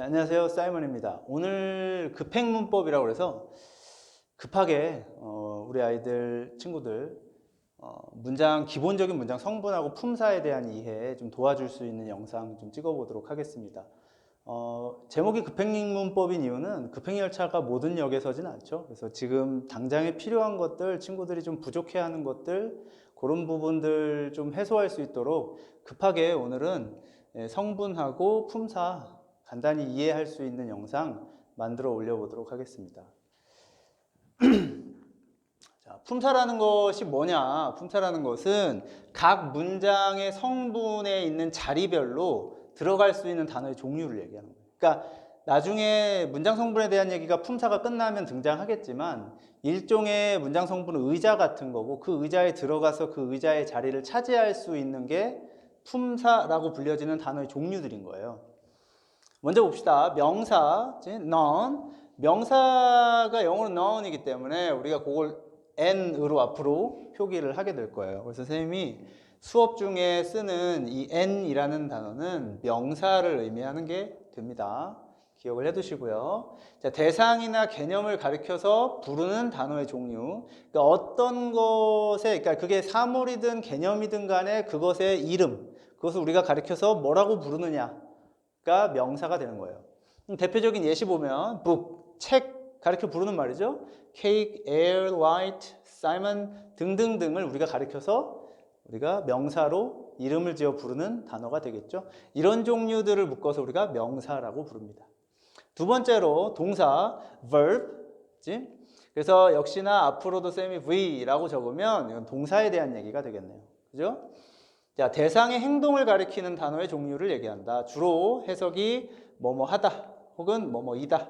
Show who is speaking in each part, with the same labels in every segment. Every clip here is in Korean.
Speaker 1: 네, 안녕하세요. 사이먼입니다. 오늘 급행문법이라고 해서 급하게 우리 아이들, 친구들 기본적인 문장 성분하고 품사에 대한 이해 좀 도와줄 수 있는 영상 좀 찍어보도록 하겠습니다. 제목이 급행문법인 이유는 급행열차가 모든 역에 서진 않죠. 그래서 지금 당장에 필요한 것들, 친구들이 좀 부족해하는 것들, 그런 부분들 좀 해소할 수 있도록 급하게 오늘은 성분하고 품사 간단히 이해할 수 있는 영상 만들어 올려보도록 하겠습니다. 자, 품사라는 것이 뭐냐? 품사라는 것은 각 문장의 성분에 있는 자리별로 들어갈 수 있는 단어의 종류를 얘기하는 거예요. 그러니까 나중에 문장 성분에 대한 얘기가 품사가 끝나면 등장하겠지만 일종의 문장 성분은 의자 같은 거고 그 의자에 들어가서 그 의자의 자리를 차지할 수 있는 게 품사라고 불려지는 단어의 종류들인 거예요. 먼저 봅시다. 명사, noun. 명사가 영어로 noun이기 때문에 우리가 그걸 n으로 앞으로 표기를 하게 될 거예요. 그래서 선생님이 수업 중에 쓰는 이 n이라는 단어는 명사를 의미하는 게 됩니다. 기억을 해두시고요. 자, 대상이나 개념을 가리켜서 부르는 단어의 종류. 그러니까 어떤 것에, 그러니까 그게 사물이든 개념이든 간에 그것의 이름, 그것을 우리가 가리켜서 뭐라고 부르느냐가 명사가 되는 거예요. 대표적인 예시 보면 book, 책 가리켜 부르는 말이죠. cake, air, light, Simon 등등등을 우리가 가리켜서 우리가 명사로 이름을 지어 부르는 단어가 되겠죠. 이런 종류들을 묶어서 우리가 명사라고 부릅니다. 두 번째로 동사 verb. 그래서 역시나 앞으로도 쌤이 V라고 적으면 이건 동사에 대한 얘기가 되겠네요. 그죠? 자, 대상의 행동을 가리키는 단어의 종류를 얘기한다. 주로 해석이 뭐뭐 하다 혹은 뭐뭐이다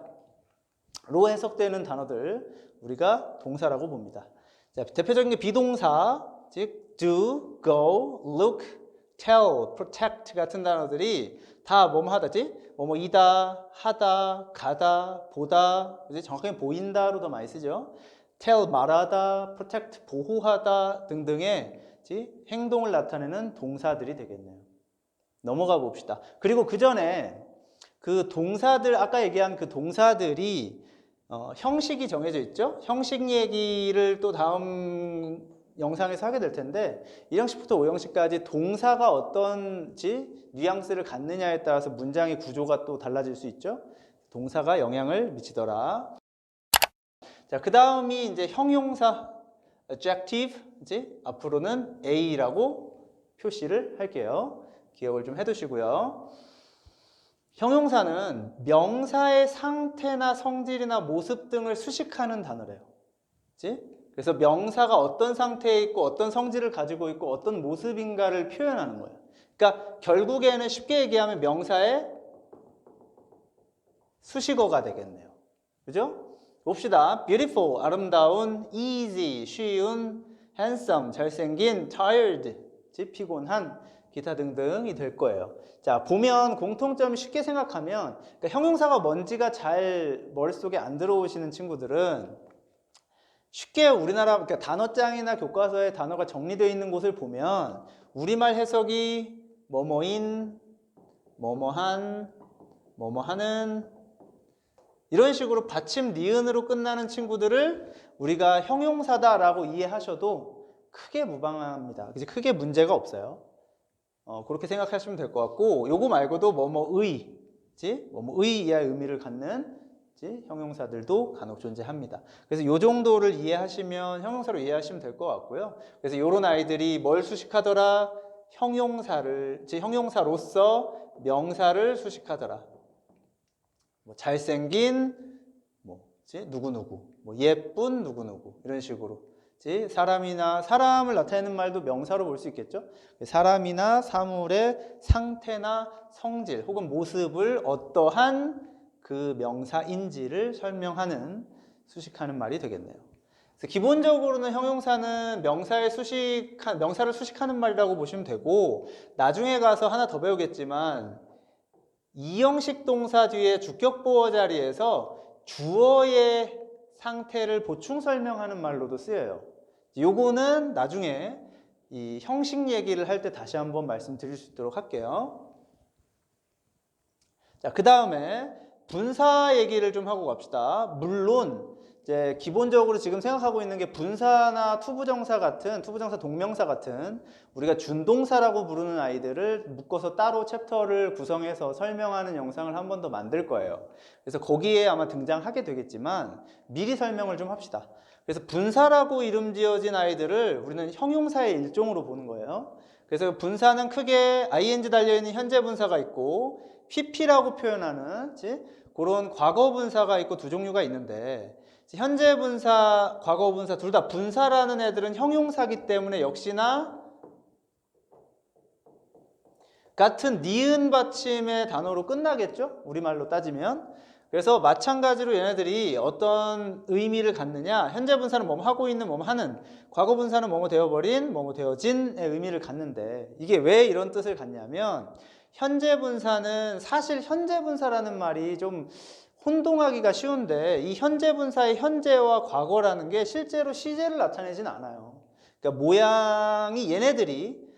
Speaker 1: 로 해석되는 단어들 우리가 동사라고 봅니다. 자, 대표적인 게 비동사, 즉 do, go, look, tell, protect 같은 단어들이 다 뭐뭐 하다지? 뭐뭐이다, 하다, 가다, 보다, 이제 정확하게 보인다로 더 많이 쓰죠. tell 말하다, protect 보호하다 등등의 행동을 나타내는 동사들이 되겠네요. 넘어가 봅시다. 그리고 그 전에 그 동사들, 아까 얘기한 그 동사들이 형식이 정해져 있죠? 형식 얘기를 또 다음 영상에서 하게 될 텐데 1형식부터 5형식까지 동사가 어떤지 뉘앙스를 갖느냐에 따라서 문장의 구조가 또 달라질 수 있죠? 동사가 영향을 미치더라. 자, 그 다음이 이제 형용사, adjective, 앞으로는 A라고 표시를 할게요. 기억을 좀 해두시고요. 형용사는 명사의 상태나 성질이나 모습 등을 수식하는 단어래요. 그래서 명사가 어떤 상태에 있고 어떤 성질을 가지고 있고 어떤 모습인가를 표현하는 거예요. 그러니까 결국에는 쉽게 얘기하면 명사의 수식어가 되겠네요. 그죠? 봅시다. beautiful, 아름다운, easy, 쉬운, handsome, 잘생긴, tired, 피곤한, 기타 등등이 될 거예요. 자, 보면 공통점이 쉽게 생각하면 그러니까 형용사가 뭔지가 잘 머릿속에 안 들어오시는 친구들은 쉽게 우리나라 그러니까 단어장이나 교과서에 단어가 정리되어 있는 곳을 보면 우리말 해석이 뭐뭐인, 뭐뭐한, 뭐뭐하는 이런 식으로 받침 니은으로 끝나는 친구들을 우리가 형용사다라고 이해하셔도 크게 무방합니다. 크게 문제가 없어요. 그렇게 생각하시면 될 것 같고 요거 말고도 뭐뭐의, 뭐뭐의의 의미를 갖는 형용사들도 간혹 존재합니다. 그래서 요 정도를 이해하시면 형용사로 이해하시면 될 것 같고요. 그래서 요런 아이들이 뭘 수식하더라? 형용사를, 형용사로서 명사를 수식하더라. 뭐 잘생긴 누구누구, 뭐 예쁜 누구누구 이런 식으로 사람을 나타내는 말도 명사로 볼 수 있겠죠. 사람이나 사물의 상태나 성질 혹은 모습을 어떠한 그 명사인지를 설명하는 수식하는 말이 되겠네요. 그래서 기본적으로는 형용사는 명사를 수식하는 말이라고 보시면 되고 나중에 가서 하나 더 배우겠지만 2형식 동사 뒤에 주격보어 자리에서 주어의 상태를 보충 설명하는 말로도 쓰여요. 요거는 나중에 이 형식 얘기를 할 때 다시 한번 말씀드릴 수 있도록 할게요. 자, 그 다음에 분사 얘기를 좀 하고 갑시다. 물론 이제 기본적으로 지금 생각하고 있는 게 분사나 투부정사 같은, 투부정사 동명사 같은 우리가 준동사라고 부르는 아이들을 묶어서 따로 챕터를 구성해서 설명하는 영상을 한 번 더 만들 거예요. 그래서 거기에 아마 등장하게 되겠지만 미리 설명을 좀 합시다. 그래서 분사라고 이름 지어진 아이들을 우리는 형용사의 일종으로 보는 거예요. 그래서 분사는 크게 ing 달려있는 현재 분사가 있고 pp라고 표현하는 그런 과거 분사가 있고 두 종류가 있는데, 현재 분사, 과거 분사 둘 다 분사라는 애들은 형용사기 때문에 역시나 같은 니은 받침의 단어로 끝나겠죠? 우리말로 따지면. 그래서 마찬가지로 얘네들이 어떤 의미를 갖느냐, 현재 분사는 뭐뭐 하고 있는 뭐뭐 하는, 과거 분사는 뭐뭐 되어버린 뭐뭐 되어진의 의미를 갖는데, 이게 왜 이런 뜻을 갖냐면 현재 분사는 사실 현재 분사라는 말이 좀 혼동하기가 쉬운데, 이 현재 분사의 현재와 과거라는 게 실제로 시제를 나타내진 않아요. 그러니까 모양이 얘네들이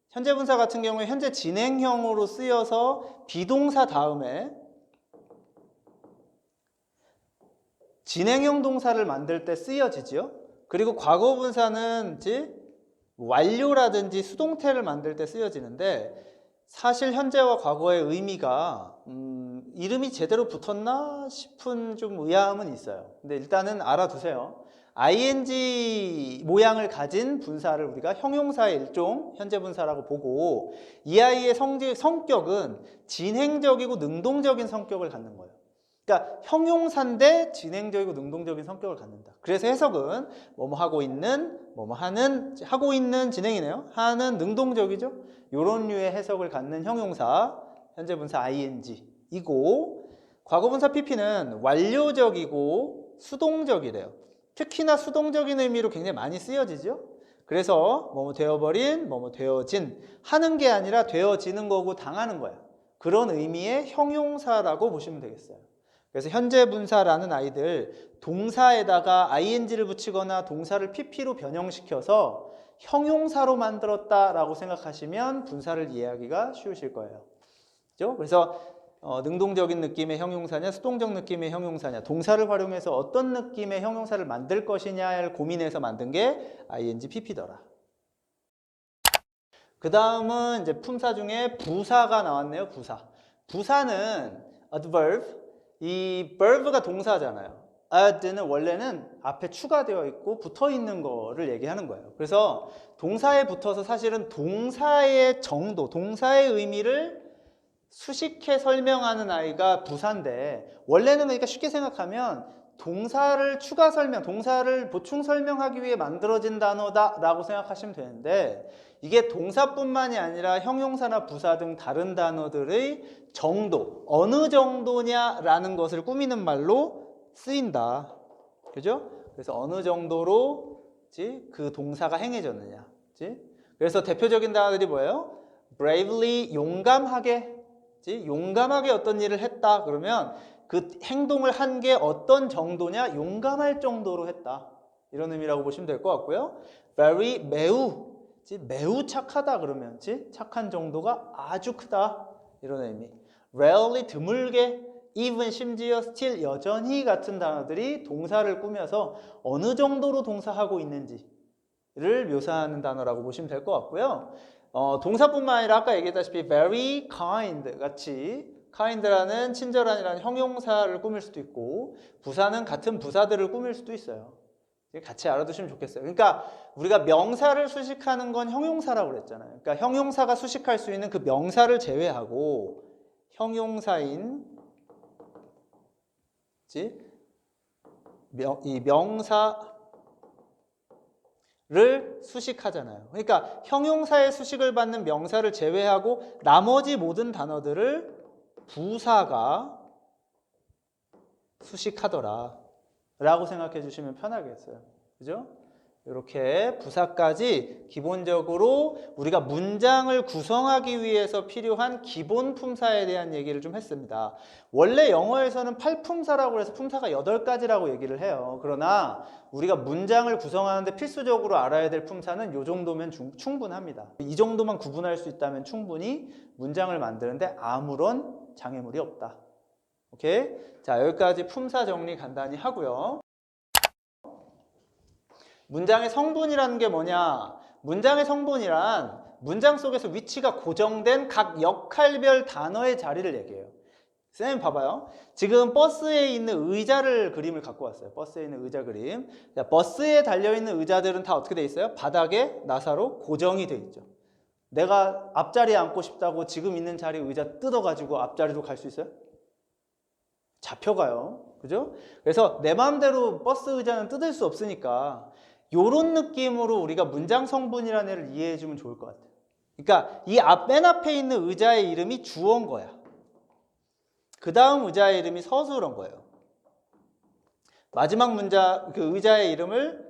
Speaker 1: 현재 분사 같은 경우에 현재 진행형으로 쓰여서 비동사 다음에 진행형 동사를 만들 때 쓰여지죠. 그리고 과거 분사는 완료라든지 수동태를 만들 때 쓰여지는데, 사실 현재와 과거의 의미가 이름이 제대로 붙었나 싶은 좀 의아함은 있어요. 근데 일단은 알아두세요. ing 모양을 가진 분사를 우리가 형용사의 일종, 현재 분사라고 보고, 이 아이의 성격은 진행적이고 능동적인 성격을 갖는 거예요. 그러니까 형용사인데 진행적이고 능동적인 성격을 갖는다. 그래서 해석은 뭐뭐 하고 있는, 뭐뭐 하는, 하고 있는 진행이네요. 하는 능동적이죠. 이런 류의 해석을 갖는 형용사, 현재 분사 ing이고, 과거 분사 pp는 완료적이고 수동적이래요. 특히나 수동적인 의미로 굉장히 많이 쓰여지죠. 그래서 뭐뭐 되어버린, 뭐뭐 되어진, 하는 게 아니라 되어지는 거고 당하는 거야. 그런 의미의 형용사라고 보시면 되겠어요. 그래서 현재 분사라는 아이들, 동사에다가 ing를 붙이거나 동사를 pp로 변형시켜서 형용사로 만들었다라고 생각하시면 분사를 이해하기가 쉬우실 거예요. 그렇죠? 그래서 능동적인 느낌의 형용사냐, 수동적 느낌의 형용사냐, 동사를 활용해서 어떤 느낌의 형용사를 만들 것이냐를 고민해서 만든 게 ing pp더라. 그 다음은 이제 품사 중에 부사가 나왔네요. 부사는 adverb, 이 verb가 동사잖아요. add는 원래는 앞에 추가되어 있고 붙어 있는 거를 얘기하는 거예요. 그래서 동사에 붙어서 사실은 동사의 정도, 동사의 의미를 수식해 설명하는 아이가 부사인데, 원래는 그러니까 쉽게 생각하면 동사를 추가 설명, 동사를 보충 설명하기 위해 만들어진 단어다라고 생각하시면 되는데, 이게 동사뿐만이 아니라 형용사나 부사 등 다른 단어들의 정도, 어느 정도냐라는 것을 꾸미는 말로 쓰인다. 그죠? 그래서 어느 정도로 그 동사가 행해졌느냐. 그래서 대표적인 단어들이 뭐예요? bravely, 용감하게. 용감하게 어떤 일을 했다 그러면 그 행동을 한 게 어떤 정도냐? 용감할 정도로 했다. 이런 의미라고 보시면 될 것 같고요. very, 매우 착하다 그러면 착한 정도가 아주 크다. 이런 의미. rarely, 드물게, even, 심지어, still, 여전히 같은 단어들이 동사를 꾸며서 어느 정도로 동사하고 있는지를 묘사하는 단어라고 보시면 될 것 같고요. 동사뿐만 아니라 아까 얘기했다시피 very kind 같이 kind라는 친절한이라는 형용사를 꾸밀 수도 있고, 부사는 같은 부사들을 꾸밀 수도 있어요. 같이 알아두시면 좋겠어요. 그러니까 우리가 명사를 수식하는 건 형용사라고 그랬잖아요. 그러니까 형용사가 수식할 수 있는 그 명사를 제외하고 형용사인 이 명사를 수식하잖아요. 그러니까 형용사의 수식을 받는 명사를 제외하고 나머지 모든 단어들을 부사가 수식하더라 라고 생각해 주시면 편하겠어요. 그죠? 이렇게 부사까지 기본적으로 우리가 문장을 구성하기 위해서 필요한 기본 품사에 대한 얘기를 좀 했습니다. 원래 영어에서는 8품사라고 해서 품사가 8가지라고 얘기를 해요. 그러나 우리가 문장을 구성하는데 필수적으로 알아야 될 품사는 이 정도면 충분합니다. 이 정도만 구분할 수 있다면 충분히 문장을 만드는데 아무런 장애물이 없다. 오케이? 자, 여기까지 품사 정리 간단히 하고요. 문장의 성분이라는 게 뭐냐? 문장의 성분이란 문장 속에서 위치가 고정된 각 역할별 단어의 자리를 얘기해요. 쌤 봐봐요. 지금 버스에 있는 의자를 그림을 갖고 왔어요. 버스에 있는 의자 그림. 자, 버스에 달려있는 의자들은 다 어떻게 돼 있어요? 바닥에 나사로 고정이 돼 있죠. 내가 앞자리에 앉고 싶다고 지금 있는 자리 의자 뜯어가지고 앞자리로 갈 수 있어요? 잡혀가요. 그죠? 그래서 내 마음대로 버스 의자는 뜯을 수 없으니까 요런 느낌으로 우리가 문장 성분이라는 애를 이해해 주면 좋을 것 같아요. 그러니까 이 맨 앞에 있는 의자의 이름이 주어인 거야. 그 다음 의자의 이름이 서술어인 거예요. 마지막 문장 그 의자의 이름을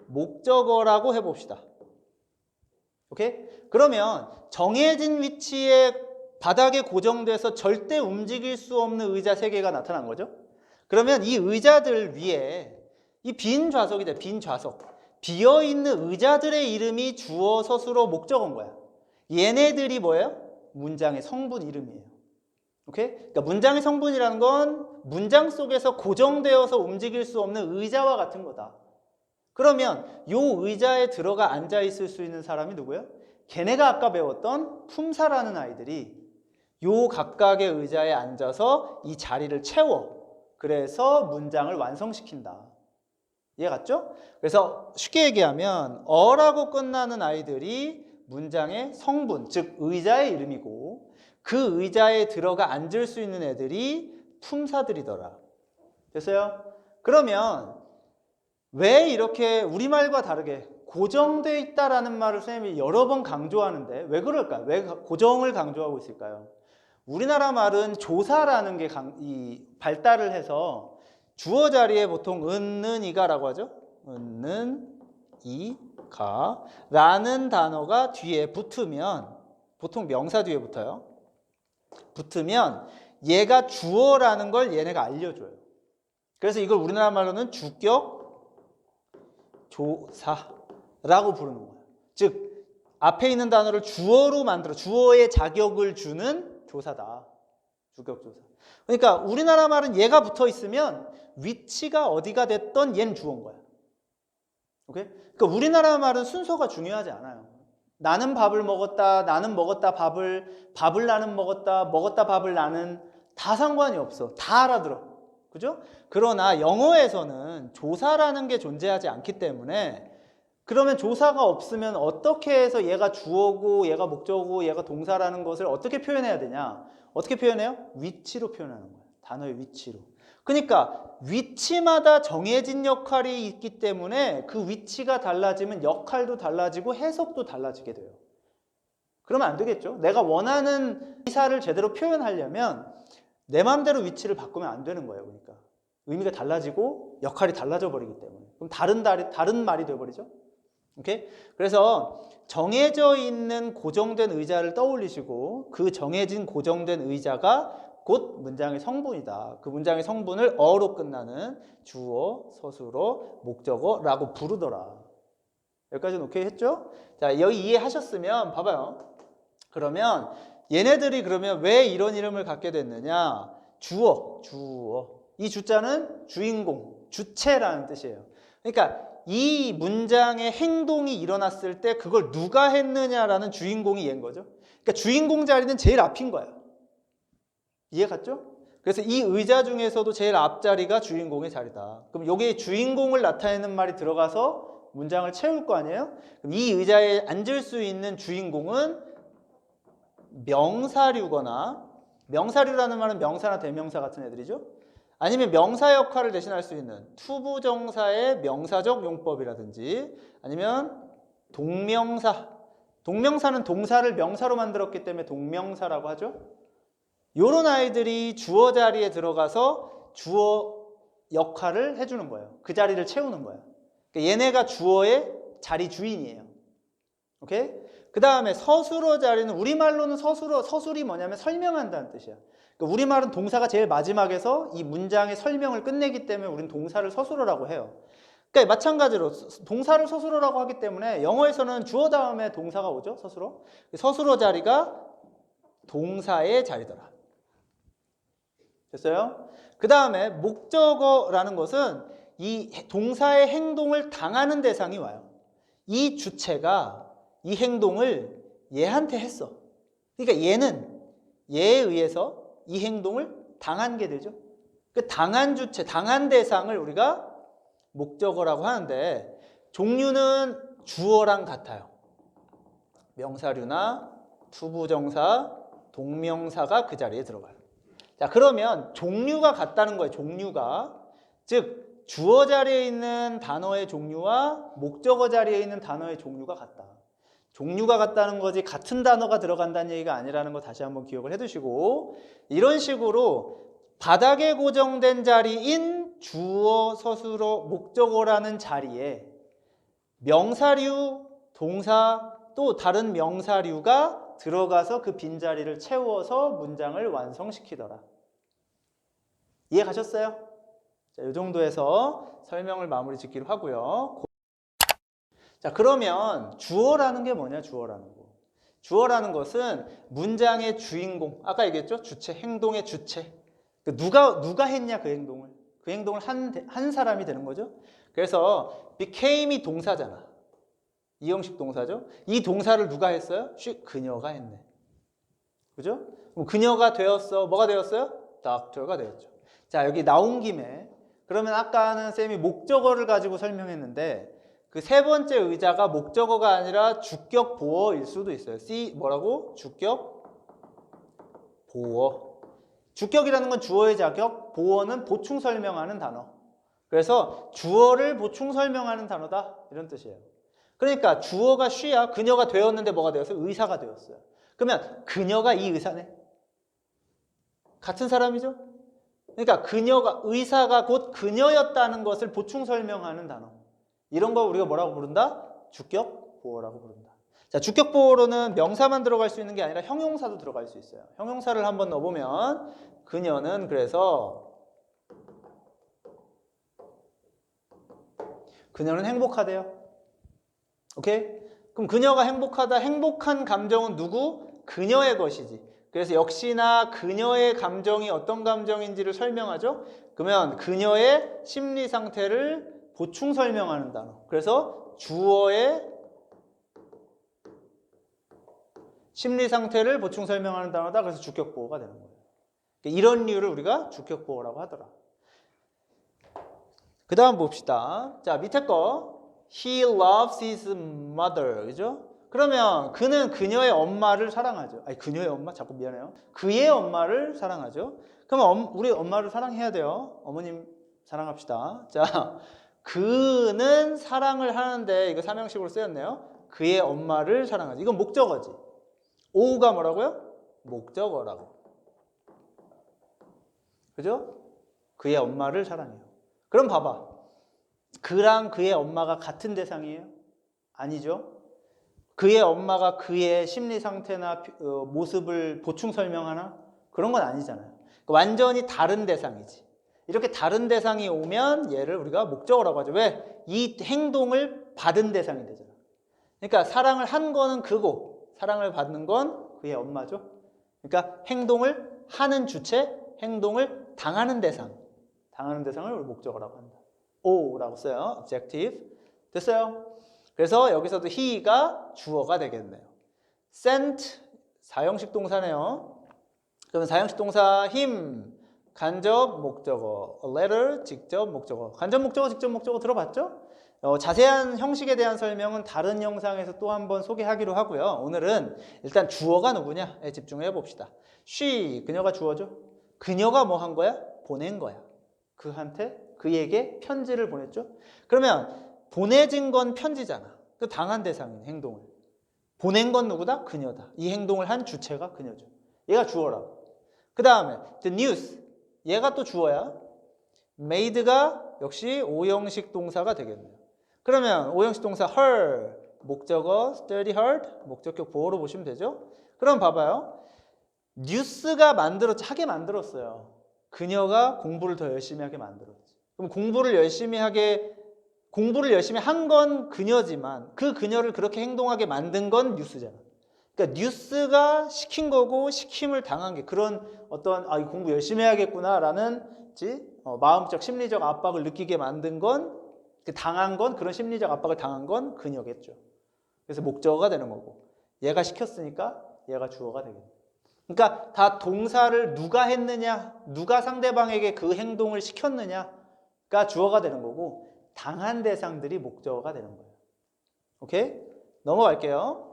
Speaker 1: 목적어라고 해봅시다. 오케이? 그러면 정해진 위치에 바닥에 고정돼서 절대 움직일 수 없는 의자 3개가 나타난 거죠. 그러면 이 의자들 위에 이 빈 좌석이다. 빈 좌석. 비어있는 의자들의 이름이 주어, 서술어, 목적어인 거야. 얘네들이 뭐예요? 문장의 성분 이름이에요. 오케이? 그러니까 문장의 성분이라는 건 문장 속에서 고정되어서 움직일 수 없는 의자와 같은 거다. 그러면 요 의자에 들어가 앉아 있을 수 있는 사람이 누구예요? 걔네가 아까 배웠던 품사라는 아이들이 요 각각의 의자에 앉아서 이 자리를 채워. 그래서 문장을 완성시킨다. 이해 갔죠? 그래서 쉽게 얘기하면 어라고 끝나는 아이들이 문장의 성분, 즉 의자의 이름이고 그 의자에 들어가 앉을 수 있는 애들이 품사들이더라. 됐어요? 그러면 왜 이렇게 우리말과 다르게 고정되어 있다라는 말을 선생님이 여러 번 강조하는데 왜 그럴까요? 왜 고정을 강조하고 있을까요? 우리나라 말은 조사라는 게 발달을 해서 주어 자리에 보통 은, 이가라고 하죠. 은, 이, 가 라는 단어가 뒤에 붙으면 보통 명사 뒤에 붙어요. 붙으면 얘가 주어라는 걸 얘네가 알려줘요. 그래서 이걸 우리나라 말로는 주격 조사라고 부르는 거예요. 즉 앞에 있는 단어를 주어로 만들어 주어의 자격을 주는 조사다. 주격 조사. 그러니까 우리나라 말은 얘가 붙어 있으면 위치가 어디가 됐던 얘는 주어인 거야. 오케이? 그러니까 우리나라 말은 순서가 중요하지 않아요. 나는 밥을 먹었다, 나는 먹었다 밥을 나는 먹었다 밥을 나는 다 상관이 없어. 다 알아들어. 그죠? 그러나 영어에서는 조사라는 게 존재하지 않기 때문에 그러면 조사가 없으면 어떻게 해서 얘가 주어고 얘가 목적어고 얘가 동사라는 것을 어떻게 표현해야 되냐? 어떻게 표현해요? 위치로 표현하는 거예요. 단어의 위치로. 그러니까 위치마다 정해진 역할이 있기 때문에 그 위치가 달라지면 역할도 달라지고 해석도 달라지게 돼요. 그러면 안 되겠죠? 내가 원하는 의사를 제대로 표현하려면 내 마음대로 위치를 바꾸면 안 되는 거예요. 그러니까 의미가 달라지고 역할이 달라져 버리기 때문에 그럼 다른 말이 되어버리죠. 오케이? 그래서 정해져 있는 고정된 의자를 떠올리시고 그 정해진 고정된 의자가 곧 문장의 성분이다. 그 문장의 성분을 어로 끝나는 주어, 서술어, 목적어라고 부르더라. 여기까지는 오케이 했죠? 자, 여기 이해하셨으면 봐봐요. 그러면 얘네들이 그러면 왜 이런 이름을 갖게 됐느냐? 주어. 이 주자는 주인공, 주체라는 뜻이에요. 그러니까 이 문장의 행동이 일어났을 때 그걸 누가 했느냐라는 주인공이 얘인 거죠. 그러니까 주인공 자리는 제일 앞인 거야. 이해 갔죠? 그래서 이 의자 중에서도 제일 앞자리가 주인공의 자리다. 그럼 여기에 주인공을 나타내는 말이 들어가서 문장을 채울 거 아니에요? 그럼 이 의자에 앉을 수 있는 주인공은 명사류거나 명사류라는 말은 명사나 대명사 같은 애들이죠. 아니면 명사 역할을 대신할 수 있는 투부정사의 명사적 용법이라든지 아니면 동명사. 동명사는 동사를 명사로 만들었기 때문에 동명사라고 하죠. 요런 아이들이 주어 자리에 들어가서 주어 역할을 해주는 거예요. 그 자리를 채우는 거예요. 그러니까 얘네가 주어의 자리 주인이에요. 오케이? 그 다음에 서술어 자리는 우리말로는 서술이 뭐냐면 설명한다는 뜻이야. 그러니까 우리말은 동사가 제일 마지막에서 이 문장의 설명을 끝내기 때문에 우리는 동사를 서술어라고 해요. 그러니까 마찬가지로 동사를 서술어라고 하기 때문에 영어에서는 주어 다음에 동사가 오죠. 서술어. 서술어 자리가 동사의 자리더라. 됐어요? 그 다음에 목적어라는 것은 이 동사의 행동을 당하는 대상이 와요. 이 주체가 이 행동을 얘한테 했어. 그러니까 얘는 얘에 의해서 이 행동을 당한 게 되죠. 그 당한 주체, 당한 대상을 우리가 목적어라고 하는데 종류는 주어랑 같아요. 명사류나 투부정사, 동명사가 그 자리에 들어가요. 자, 그러면 종류가 같다는 거예요. 종류가. 즉 주어 자리에 있는 단어의 종류와 목적어 자리에 있는 단어의 종류가 같다. 종류가 같다는 거지 같은 단어가 들어간다는 얘기가 아니라는 거 다시 한번 기억을 해두시고, 이런 식으로 바닥에 고정된 자리인 주어, 서술어, 목적어라는 자리에 명사류, 동사, 또 다른 명사류가 들어가서 그 빈자리를 채워서 문장을 완성시키더라. 이해 가셨어요? 자, 이 정도에서 설명을 마무리 짓기로 하고요. 자, 그러면 주어라는 게 뭐냐? 주어라는 거. 주어라는 것은 문장의 주인공, 아까 얘기했죠? 주체, 행동의 주체. 누가 했냐 그 행동을. 그 행동을 한 사람이 되는 거죠. 그래서 became이 동사잖아. 이형식 동사죠. 이 동사를 누가 했어요? 그녀가 했네. 그죠? 그럼 그녀가 되었어. 뭐가 되었어요? doctor가 되었죠. 자, 여기 나온 김에 그러면 아까는 쌤이 목적어를 가지고 설명했는데 그 세 번째 의자가 목적어가 아니라 주격 보어일 수도 있어요. 뭐라고? 주격 보어. 주격이라는 건 주어의 자격, 보어는 보충 설명하는 단어. 그래서 주어를 보충 설명하는 단어다. 이런 뜻이에요. 그러니까 주어가 she야. 그녀가 되었는데 뭐가 되었어요? 의사가 되었어요. 그러면 그녀가 이 의사네. 같은 사람이죠? 그러니까 의사가 곧 그녀였다는 것을 보충 설명하는 단어. 이런 거 우리가 뭐라고 부른다? 주격 보어라고 부른다. 자, 주격 보어로는 명사만 들어갈 수 있는 게 아니라 형용사도 들어갈 수 있어요. 형용사를 한번 넣어보면 그녀는 그래서 그녀는 행복하대요. 오케이? 그럼 그녀가 행복하다. 행복한 감정은 누구? 그녀의 것이지. 그래서 역시나 그녀의 감정이 어떤 감정인지를 설명하죠. 그러면 그녀의 심리 상태를 보충 설명하는 단어. 그래서 주어의 심리 상태를 보충 설명하는 단어다. 그래서 주격 보어가 되는 거예요. 이런 류를 우리가 주격 보어라고 하더라. 그 다음 봅시다. 자, 밑에 거. He loves his mother. 그죠? 그러면 그는 그녀의 엄마를 사랑하죠. 아니, 그녀의 엄마? 자꾸 미안해요. 그의 엄마를 사랑하죠. 그러면 우리 엄마를 사랑해야 돼요. 어머님 사랑합시다. 자, 그는 사랑을 하는데 이거 삼형식으로 쓰였네요. 그의 엄마를 사랑하죠. 이건 목적어지. 오가 뭐라고요? 목적어라고. 그죠? 그의 엄마를 사랑해요. 그럼 봐봐. 그랑 그의 엄마가 같은 대상이에요? 아니죠. 그의 엄마가 그의 심리 상태나 모습을 보충 설명하나? 그런 건 아니잖아요. 완전히 다른 대상이지. 이렇게 다른 대상이 오면 얘를 우리가 목적어라고 하죠. 왜? 이 행동을 받은 대상이 되잖아. 그러니까 사랑을 한 거는 그고 사랑을 받는 건 그의 엄마죠. 그러니까 행동을 하는 주체, 행동을 당하는 대상을 우리 목적어라고 한다. O라고 써요. objective. 됐어요? 그래서 여기서도 he가 주어가 되겠네요. sent 사형식 동사네요. 그러면 사형식 동사 him 간접 목적어, a letter 직접 목적어. 간접 목적어, 직접 목적어 들어봤죠? 자세한 형식에 대한 설명은 다른 영상에서 또 한번 소개하기로 하고요. 오늘은 일단 주어가 누구냐에 집중해 봅시다. she, 그녀가 주어죠. 그녀가 뭐 한 거야? 보낸 거야. 그에게 편지를 보냈죠. 그러면 보내진 건 편지잖아. 그 당한 대상인 행동을. 보낸 건 누구다? 그녀다. 이 행동을 한 주체가 그녀죠. 얘가 주어라고. 그 다음에 the news. 얘가 또 주어야. made가 역시 오형식 동사가 되겠네요. 그러면 오형식 동사 her 목적어 study hard 목적격 보어로 보시면 되죠. 그럼 봐봐요. 뉴스가 하게 만들었어요. 그녀가 공부를 더 열심히 하게 만들었지. 그럼 공부를 열심히 한 건 그녀지만 그 그녀를 그렇게 행동하게 만든 건 뉴스잖아. 그러니까 뉴스가 시킨 거고 시킴을 당한 게 그런 어떤 이 공부 열심히 해야겠구나라는 마음적 심리적 압박을 느끼게 만든 건 당한 건 그런 심리적 압박을 당한 건 그녀겠죠. 그래서 목적어가 되는 거고 얘가 시켰으니까 얘가 주어가 되겠죠. 그러니까 다 동사를 누가 했느냐, 누가 상대방에게 그 행동을 시켰느냐가 주어가 되는 거고 당한 대상들이 목적어가 되는 거예요. 오케이? 넘어갈게요.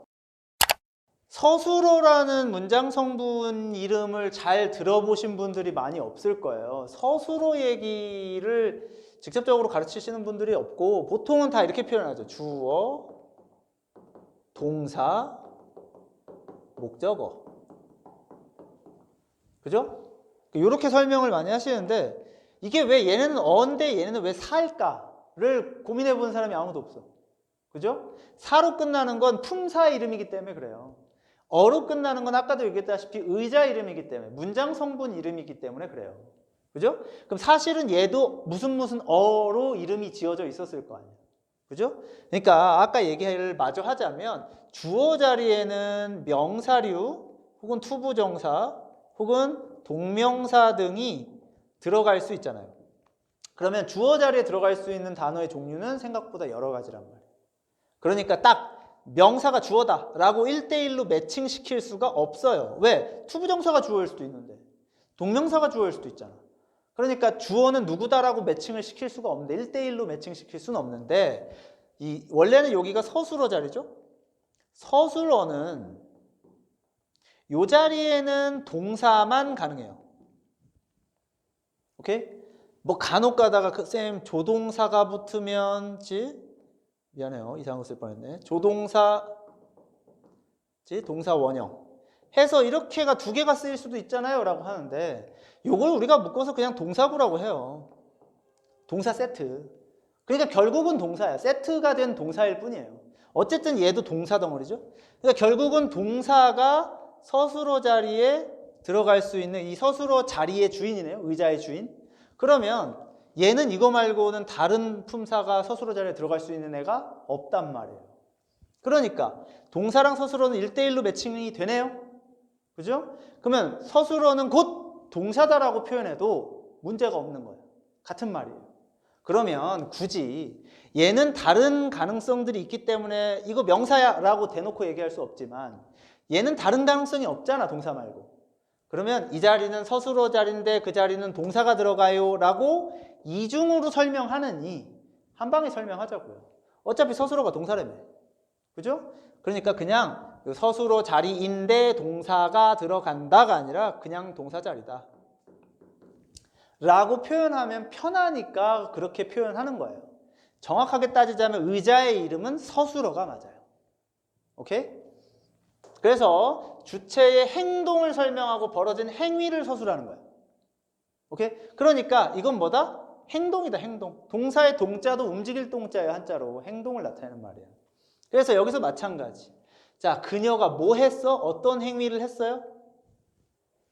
Speaker 1: 서술어라는 문장 성분 이름을 잘 들어보신 분들이 많이 없을 거예요. 서술어 얘기를 직접적으로 가르치시는 분들이 없고 보통은 다 이렇게 표현하죠. 주어, 동사, 목적어. 그죠? 이렇게 설명을 많이 하시는데 이게 왜 얘네는 어인데 얘네는 왜 사일까를 고민해 본 사람이 아무도 없어. 그죠? 사로 끝나는 건 품사 이름이기 때문에 그래요. 어로 끝나는 건 아까도 얘기했다시피 의자 이름이기 때문에 문장 성분 이름이기 때문에 그래요. 그죠? 그럼 사실은 얘도 무슨 어로 이름이 지어져 있었을 거 아니에요. 그죠? 그러니까 아까 얘기를 마저 하자면 주어 자리에는 명사류 혹은 투부정사 혹은 동명사 등이 들어갈 수 있잖아요. 그러면 주어 자리에 들어갈 수 있는 단어의 종류는 생각보다 여러 가지란 말이에요. 그러니까 딱 명사가 주어다 라고 1대1로 매칭시킬 수가 없어요. 왜? 투부정사가 주어일 수도 있는데 동명사가 주어일 수도 있잖아. 그러니까 주어는 누구다라고 매칭을 시킬 수가 없는데 1대1로 매칭시킬 수는 없는데 원래는 여기가 서술어 자리죠. 서술어는 이 자리에는 동사만 가능해요. 오케이? 뭐 간혹 가다가 쌤 조동사가 붙으면 미안해요. 이상한 거 쓸 뻔했네. 조동사 동사 원형 해서 이렇게가 두 개가 쓰일 수도 있잖아요 라고 하는데 이걸 우리가 묶어서 그냥 동사구라고 해요. 동사 세트. 그러니까 결국은 동사야. 세트가 된 동사일 뿐이에요. 어쨌든 얘도 동사 덩어리죠. 그러니까 결국은 동사가 서술어 자리에 들어갈 수 있는 이 서술어 자리의 주인이네요. 의자의 주인. 그러면 얘는 이거 말고는 다른 품사가 서술어 자리에 들어갈 수 있는 애가 없단 말이에요. 그러니까 동사랑 서술어는 1대1로 매칭이 되네요. 그죠? 그러면 서술어는 곧 동사다라고 표현해도 문제가 없는 거예요. 같은 말이에요. 그러면 굳이 얘는 다른 가능성들이 있기 때문에 이거 명사야 라고 대놓고 얘기할 수 없지만 얘는 다른 가능성이 없잖아, 동사 말고. 그러면 이 자리는 서술어 자리인데 그 자리는 동사가 들어가요 라고 이중으로 설명하느니 한 방에 설명하자고요. 어차피 서술어가 동사라며. 그죠? 그러니까 그냥 서술어 자리인데 동사가 들어간다가 아니라 그냥 동사 자리다 라고 표현하면 편하니까 그렇게 표현하는 거예요. 정확하게 따지자면 의자의 이름은 서술어가 맞아요. 오케이? 그래서 주체의 행동을 설명하고 벌어진 행위를 서술하는 거예요. 오케이? 그러니까 이건 뭐다? 행동이다, 행동. 동사의 동자도 움직일 동자예요, 한자로. 행동을 나타내는 말이에요. 그래서 여기서 마찬가지. 자, 그녀가 뭐 했어? 어떤 행위를 했어요?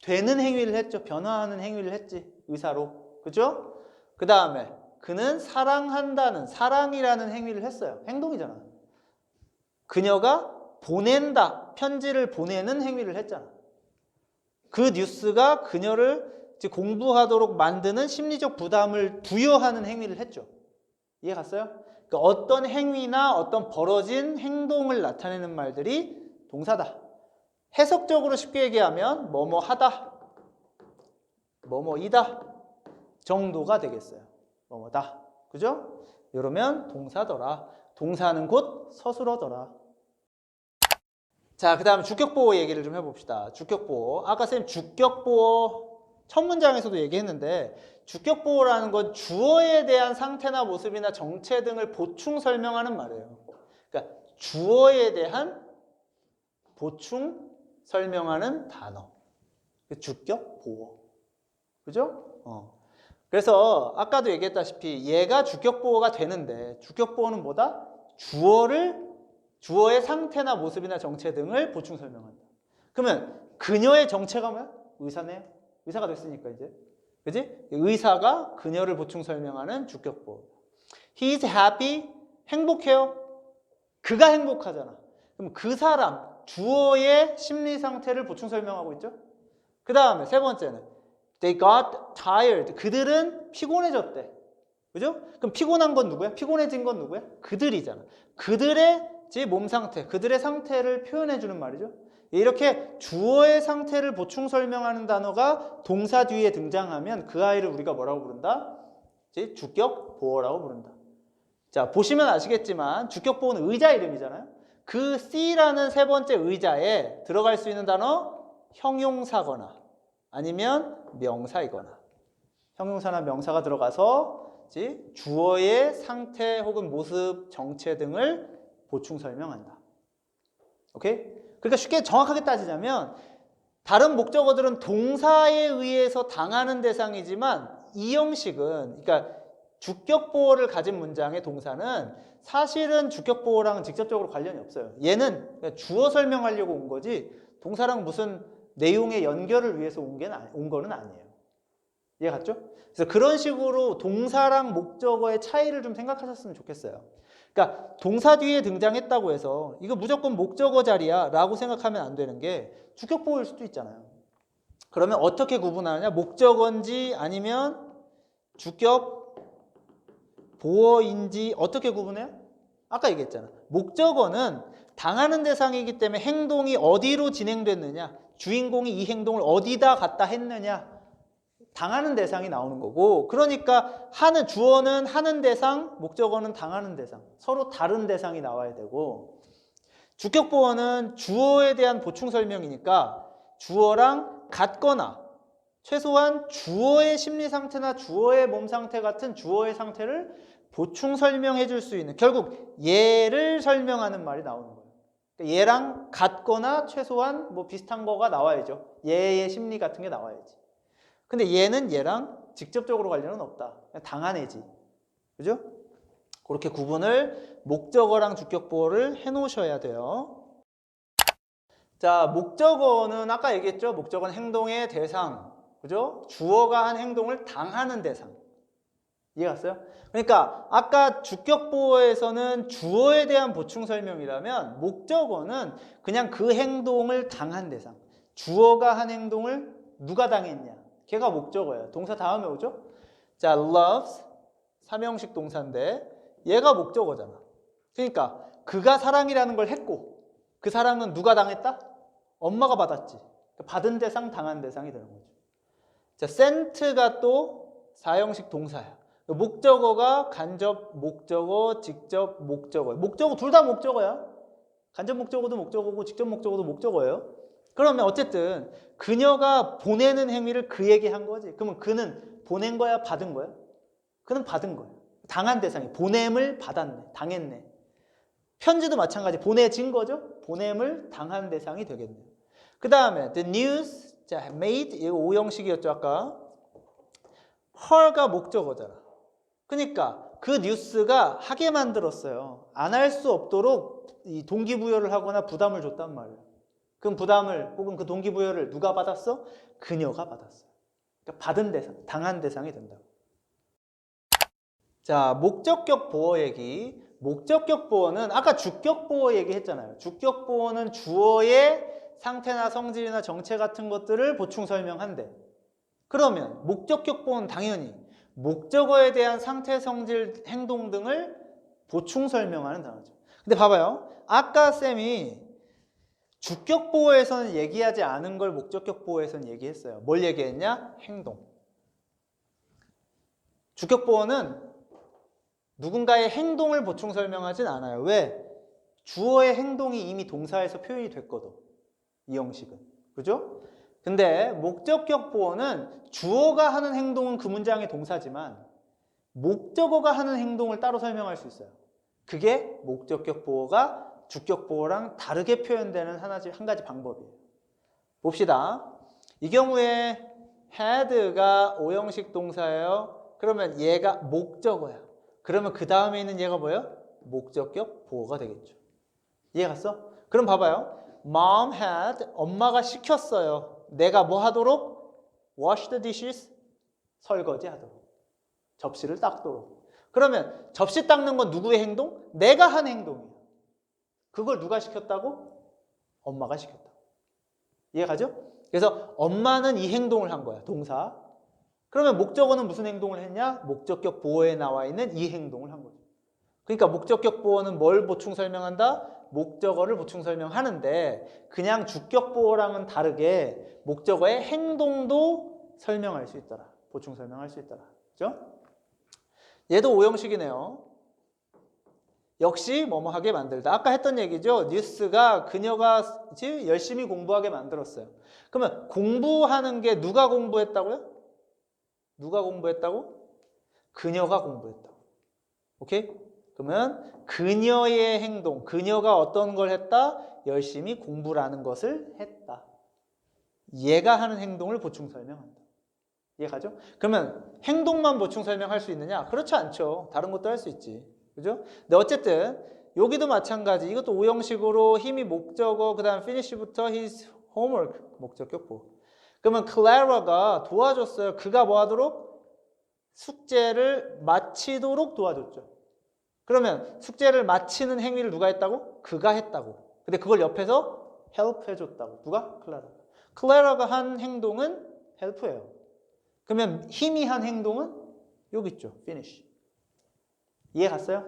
Speaker 1: 되는 행위를 했죠. 변화하는 행위를 했지. 의사로. 그죠? 그 다음에 그는 사랑한다는, 사랑이라는 행위를 했어요. 행동이잖아. 그녀가 보낸다, 편지를 보내는 행위를 했잖아. 그 뉴스가 그녀를 공부하도록 만드는 심리적 부담을 부여하는 행위를 했죠. 이해 갔어요? 그러니까 어떤 행위나 어떤 벌어진 행동을 나타내는 말들이 동사다. 해석적으로 쉽게 얘기하면 뭐뭐 하다, 뭐뭐이다 정도가 되겠어요. 뭐뭐다. 그죠? 이러면 동사더라. 동사는 곧 서술어더라. 자, 그 다음 주격보호 얘기를 좀 해봅시다. 주격보호. 아까 쌤 주격보호 첫 문장에서도 얘기했는데 주격보호라는 건 주어에 대한 상태나 모습이나 정체 등을 보충 설명하는 말이에요. 그러니까 주어에 대한 보충 설명하는 단어. 주격보호. 그죠? 그래서 아까도 얘기했다시피 얘가 주격보호가 되는데 주격보호는 뭐다? 주어의 상태나 모습이나 정체 등을 보충 설명한다. 그러면 그녀의 정체가 뭐야? 의사네요. 의사가 됐으니까 이제. 그지? 의사가 그녀를 보충 설명하는 주격보호. He is happy. 행복해요. 그가 행복하잖아. 그럼 그 사람, 주어의 심리 상태를 보충 설명하고 있죠. 그 다음에 세 번째는 they got tired. 그들은 피곤해졌대. 그죠? 그럼 피곤한 건 누구야? 피곤해진 건 누구야? 그들이잖아. 그들의 몸 상태, 그들의 상태를 표현해 주는 말이죠. 이렇게 주어의 상태를 보충 설명하는 단어가 동사 뒤에 등장하면 그 아이를 우리가 뭐라고 부른다? 주격 보어라고 부른다. 자, 보시면 아시겠지만 주격 보어는 의자 이름이잖아요. 그 C라는 세 번째 의자에 들어갈 수 있는 단어 형용사거나 아니면 명사이거나 형용사나 명사가 들어가서 주어의 상태 혹은 모습, 정체 등을 보충 설명한다. 오케이? 그러니까 쉽게 정확하게 따지자면 다른 목적어들은 동사에 의해서 당하는 대상이지만 이 형식은 그러니까 주격 보어를 가진 문장의 동사는 사실은 주격 보어랑은 직접적으로 관련이 없어요. 얘는 주어 설명하려고 온 거지 동사랑 무슨 내용의 연결을 위해서 온 거는 아니에요. 이해 갔죠? 그래서 그런 식으로 동사랑 목적어의 차이를 좀 생각하셨으면 좋겠어요. 그러니까 동사 뒤에 등장했다고 해서 이거 무조건 목적어 자리야 라고 생각하면 안 되는 게 주격 보어일 수도 있잖아요. 그러면 어떻게 구분하느냐? 목적어인지 아니면 주격 보어인지 어떻게 구분해요? 아까 얘기했잖아. 목적어는 당하는 대상이기 때문에 행동이 어디로 진행됐느냐, 주인공이 이 행동을 어디다 갖다 했느냐, 당하는 대상이 나오는 거고, 그러니까 주어는 하는 대상, 목적어는 당하는 대상, 서로 다른 대상이 나와야 되고, 주격 보어는 주어에 대한 보충 설명이니까 주어랑 같거나 최소한 주어의 심리 상태나 주어의 몸 상태 같은 주어의 상태를 보충 설명해 줄 수 있는, 결국 얘를 설명하는 말이 나오는 거예요. 그러니까 얘랑 같거나 최소한 뭐 비슷한 거가 나와야죠. 얘의 심리 같은 게 나와야지. 근데 얘는 얘랑 직접적으로 관련은 없다. 그냥 당한 애지. 그죠? 그렇게 구분을 목적어랑 주격 보어를 해 놓으셔야 돼요. 자, 목적어는 아까 얘기했죠. 목적어는 행동의 대상. 그죠? 주어가 한 행동을 당하는 대상. 이해갔어요? 그러니까 아까 주격 보어에서는 주어에 대한 보충 설명이라면 목적어는 그냥 그 행동을 당한 대상. 주어가 한 행동을 누가 당했냐? 걔가 목적어예요. 동사 다음에 오죠? 자, loves 삼형식 동사인데 얘가 목적어잖아. 그러니까 그가 사랑이라는 걸 했고 그 사랑은 누가 당했다? 엄마가 받았지. 받은 대상, 당한 대상이 되는 거죠. 자, sent가 또 사형식 동사야. 목적어가 간접 목적어, 직접 목적어. 목적어 둘 다 목적어야. 간접 목적어도 목적어고 직접 목적어도 목적어예요. 그러면 어쨌든 그녀가 보내는 행위를 그에게 한 거지. 그러면 그는 보낸 거야, 받은 거야? 그는 받은 거야. 당한 대상이 보냄을 받았네, 당했네. 편지도 마찬가지. 보내진 거죠. 보냄을 당한 대상이 되겠네요. 그 다음에 the news, 자, made 이거 오형식이었죠 아까. her가 목적어잖아. 그러니까 그 뉴스가 하게 만들었어요. 안 할 수 없도록 이 동기부여를 하거나 부담을 줬단 말이에요. 그럼 부담을 혹은 그 동기부여를 누가 받았어? 그녀가 받았어요. 그러니까 받은 대상, 당한 대상이 된다. 자, 목적격 보어 얘기. 목적격 보어는 아까 주격 보어 얘기했잖아요. 주격 보어는 주어의 상태나 성질이나 정체 같은 것들을 보충 설명한대. 그러면 목적격 보어는 당연히 목적어에 대한 상태, 성질, 행동 등을 보충 설명하는 단어죠. 근데 봐봐요. 아까 쌤이 주격 보어에서는 얘기하지 않은 걸 목적격 보어에서는 얘기했어요. 뭘 얘기했냐? 행동. 주격 보어는 누군가의 행동을 보충 설명하진 않아요. 왜? 주어의 행동이 이미 동사에서 표현이 됐거든. 이 형식은. 그죠? 근데 목적격 보어는 주어가 하는 행동은 그 문장의 동사지만 목적어가 하는 행동을 따로 설명할 수 있어요. 그게 목적격 보어가 주격 보어랑 다르게 표현되는 한 가지 방법이에요. 봅시다. 이 경우에 had가 오형식 동사예요. 그러면 얘가 목적어야. 그러면 그 다음에 있는 얘가 뭐예요? 목적격 보어가 되겠죠. 이해 갔어? 그럼 봐봐요. Mom had, 엄마가 시켰어요. 내가 뭐 하도록? Wash the dishes, 설거지 하도록. 접시를 닦도록. 그러면 접시 닦는 건 누구의 행동? 내가 한 행동이에요. 그걸 누가 시켰다고? 엄마가 시켰다. 이해가죠? 그래서 엄마는 이 행동을 한 거야. 동사. 그러면 목적어는 무슨 행동을 했냐? 목적격 보어에 나와 있는 이 행동을 한 거죠. 그러니까 목적격 보어는 뭘 보충 설명한다? 목적어를 보충 설명하는데 그냥 주격 보어랑은 다르게 목적어의 행동도 설명할 수 있더라. 보충 설명할 수 있더라. 그죠? 얘도 오형식이네요. 역시 뭐뭐 하게 만들다. 아까 했던 얘기죠. 뉴스가 그녀가 열심히 공부하게 만들었어요. 그러면 공부하는 게 누가 공부했다고요? 누가 공부했다고? 그녀가 공부했다고. 오케이? 그러면 그녀의 행동, 그녀가 어떤 걸 했다? 열심히 공부라는 것을 했다. 얘가 하는 행동을 보충 설명한다. 이해가죠? 그러면 행동만 보충 설명할 수 있느냐? 그렇지 않죠. 다른 것도 할 수 있지. 그죠? 근데 어쨌든 여기도 마찬가지. 이것도 오형식으로 힘이 목적어, 그 다음 finish부터 his homework, 목적격 보어. 그러면 클라라가 도와줬어요. 그가 뭐 하도록? 숙제를 마치도록 도와줬죠. 그러면 숙제를 마치는 행위를 누가 했다고? 그가 했다고. 근데 그걸 옆에서 help 해줬다고. 누가? 클라라가. 클라라가 한 행동은 help예요. 그러면 힘이 한 행동은 여기 있죠. finish. 이해 갔어요?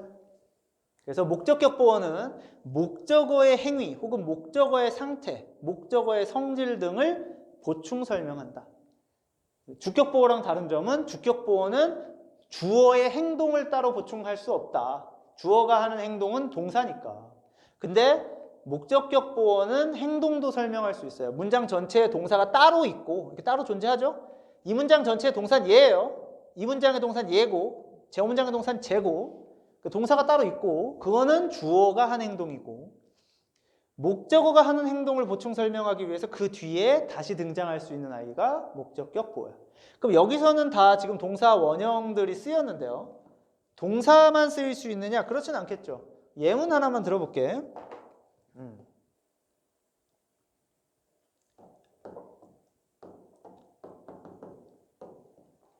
Speaker 1: 그래서 목적격 보어는 목적어의 행위 혹은 목적어의 상태, 목적어의 성질 등을 보충 설명한다. 주격 보어랑 다른 점은 주격 보어는 주어의 행동을 따로 보충할 수 없다. 주어가 하는 행동은 동사니까. 근데 목적격 보어는 행동도 설명할 수 있어요. 문장 전체에 동사가 따로 있고 이렇게 따로 존재하죠. 이 문장 전체의 동사는 얘예요. 이 문장의 동사는 얘고 제 문장의 동사는 쟤고 동사가 따로 있고 그거는 주어가 한 행동이고 목적어가 하는 행동을 보충 설명하기 위해서 그 뒤에 다시 등장할 수 있는 아이가 목적격 보어요. 그럼 여기서는 다 지금 동사 원형들이 쓰였는데요. 동사만 쓰일 수 있느냐? 그렇진 않겠죠. 예문 하나만 들어볼게.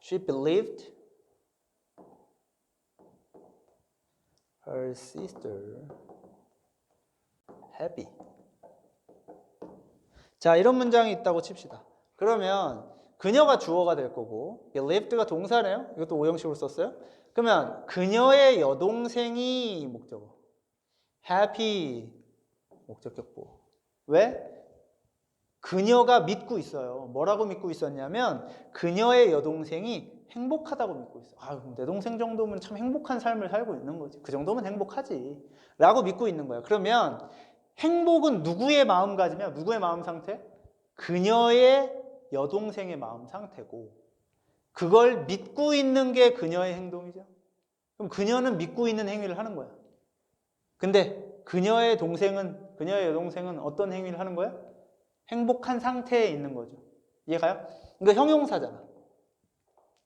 Speaker 1: She believed her sister happy. 자, 이런 문장이 있다고 칩시다. 그러면 그녀가 주어가 될 거고 believed가 동사네요. 이것도 오형식으로 썼어요. 그러면 그녀의 여동생이 목적어. happy 목적격 보어. 왜? 그녀가 믿고 있어요. 뭐라고 믿고 있었냐면 그녀의 여동생이 행복하다고 믿고 있어요. 아, 내 동생 정도면 참 행복한 삶을 살고 있는 거지. 그 정도면 행복하지. 라고 믿고 있는 거예요. 그러면 행복은 누구의 마음가짐이야? 누구의 마음 상태? 그녀의 여동생의 마음 상태고 그걸 믿고 있는 게 그녀의 행동이죠. 그럼 그녀는 믿고 있는 행위를 하는 거야. 근데 그녀의 여동생은 어떤 행위를 하는 거야? 행복한 상태에 있는 거죠. 이해가요? 그러니까 형용사잖아.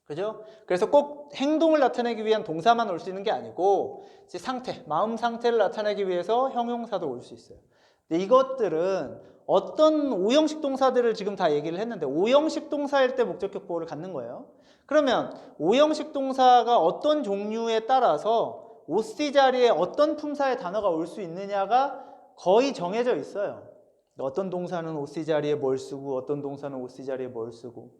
Speaker 1: 그죠? 그래서 꼭 행동을 나타내기 위한 동사만 올 수 있는 게 아니고 이제 상태, 마음 상태를 나타내기 위해서 형용사도 올 수 있어요. 근데 이것들은 어떤 오형식 동사들을 지금 다 얘기를 했는데 오형식 동사일 때 목적격 보어를 갖는 거예요. 그러면 오형식 동사가 어떤 종류에 따라서 OC 자리에 어떤 품사의 단어가 올 수 있느냐가 거의 정해져 있어요. 어떤 동사는 OC 자리에 뭘 쓰고 어떤 동사는 OC 자리에 뭘 쓰고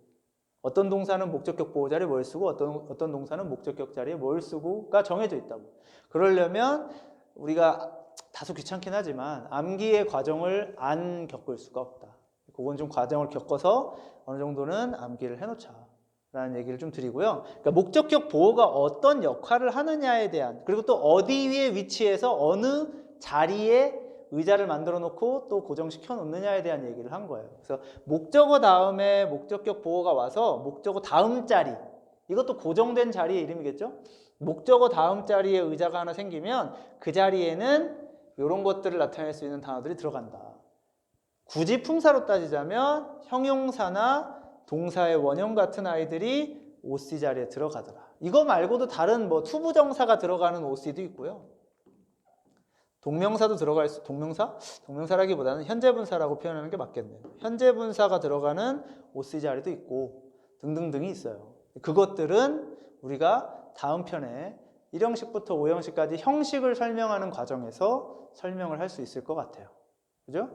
Speaker 1: 어떤 동사는 목적격 보호 자리에 뭘 쓰고 어떤 동사는 목적격 자리에 뭘 쓰고가 정해져 있다고. 그러려면 우리가 다소 귀찮긴 하지만 암기의 과정을 안 겪을 수가 없다. 그건 좀 과정을 겪어서 어느 정도는 암기를 해놓자 라는 얘기를 좀 드리고요. 그러니까 목적격 보호가 어떤 역할을 하느냐에 대한 그리고 또 어디에 위치해서 어느 자리에 의자를 만들어 놓고 또 고정시켜 놓느냐에 대한 얘기를 한 거예요. 그래서 목적어 다음에 목적격 보호가 와서 목적어 다음 자리 이것도 고정된 자리의 이름이겠죠? 목적어 다음 자리에 의자가 하나 생기면 그 자리에는 이런 것들을 나타낼 수 있는 단어들이 들어간다. 굳이 품사로 따지자면 형용사나 동사의 원형 같은 아이들이 OC 자리에 들어가더라. 이거 말고도 다른 뭐 투부정사가 들어가는 OC도 있고요. 동명사도 들어갈 수, 동명사라기보다는 현재분사라고 표현하는 게 맞겠네요. 현재분사가 들어가는 OC 자리도 있고 등등등이 있어요. 그것들은 우리가 다음 편에 1형식부터 5형식까지 형식을 설명하는 과정에서 설명을 할 수 있을 것 같아요. 그죠?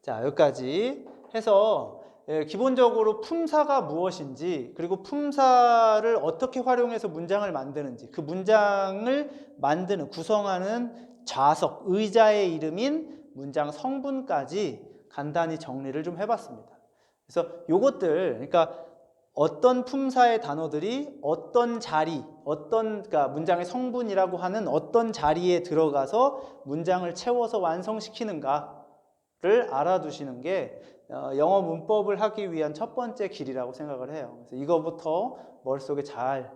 Speaker 1: 자, 여기까지 해서 기본적으로 품사가 무엇인지, 그리고 품사를 어떻게 활용해서 문장을 만드는지, 그 문장을 만드는, 구성하는 좌석, 의자의 이름인 문장 성분까지 간단히 정리를 좀 해봤습니다. 그래서 요것들, 그러니까 어떤 품사의 단어들이 어떤 자리, 그러니까 문장의 성분이라고 하는 어떤 자리에 들어가서 문장을 채워서 완성시키는가를 알아두시는 게 영어 문법을 하기 위한 첫 번째 길이라고 생각을 해요. 그래서 이거부터 머릿속에 잘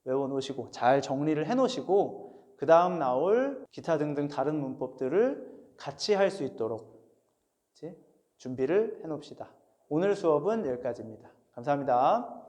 Speaker 1: 외워놓으시고 잘 정리를 해놓으시고 그 다음 나올 기타 등등 다른 문법들을 같이 할 수 있도록 준비를 해놓읍시다. 오늘 수업은 여기까지입니다. 감사합니다.